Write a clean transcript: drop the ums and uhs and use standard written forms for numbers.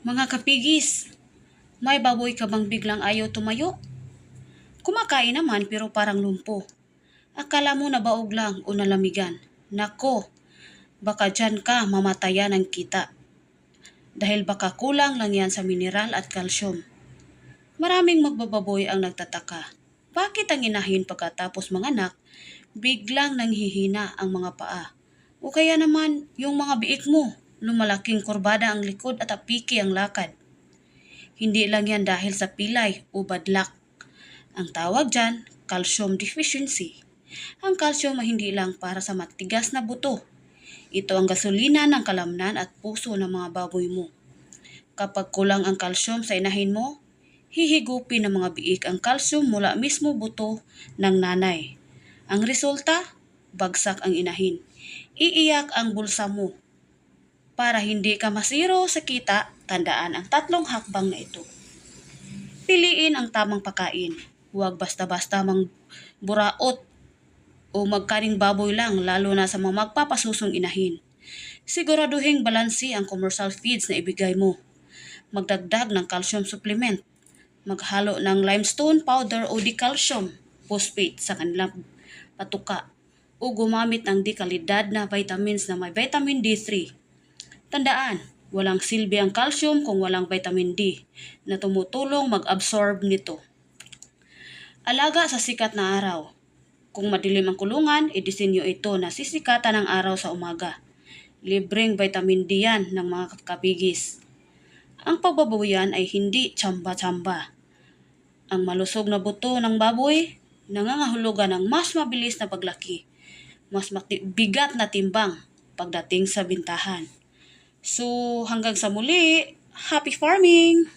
Mga kapigis, may baboy ka bang biglang ayaw tumayo? Kumakain naman pero parang lumpo. Akala mo nabaog lang o nalamigan. Nako, baka dyan ka mamatayan ng kita. Dahil baka kulang lang yan sa mineral at kalsyum. Maraming magbababoy ang nagtataka. Bakit ang inahin pagkatapos manganak, biglang nanghihina ang mga paa? O kaya naman yung mga biik mo, lumalaking kurbada ang likod at apiki ang lakad. Hindi lang yan dahil sa pilay o badlak. Ang tawag dyan, calcium deficiency. Ang calcium ay hindi lang para sa matigas na buto. Ito ang gasolina ng kalamnan at puso ng mga baboy mo. Kapag kulang ang calcium sa inahin mo, hihigupin ng mga biik ang calcium mula mismo buto ng nanay. Ang resulta, bagsak ang inahin. Iiyak ang bulsa mo. Para hindi ka masiro sa kita, tandaan ang 3 hakbang na ito. Piliin ang tamang pagkain. Huwag basta-basta buraot o magkaring baboy lang, lalo na sa mga magpapasusong inahin. Siguraduhing balansi ang commercial feeds na ibigay mo. Magdagdag ng calcium supplement. Maghalo ng limestone powder o decalcium phosphate sa kanilang patuka. O gumamit ng dekalidad na vitamins na may vitamin D3. Tandaan, walang silbi ang calcium kung walang vitamin D na tumutulong mag-absorb nito. Alaga sa sikat na araw. Kung madilim ang kulungan, idisenyo ito na sisikatan ng araw sa umaga. Libreng vitamin D yan ng mga kapigis. Ang pagbabawian ay hindi tsamba-tsamba. Ang malusog na buto ng baboy, nangangahulugan ng mas mabilis na paglaki, mas bigat na timbang pagdating sa bintahan. So hanggang sa muli, happy farming!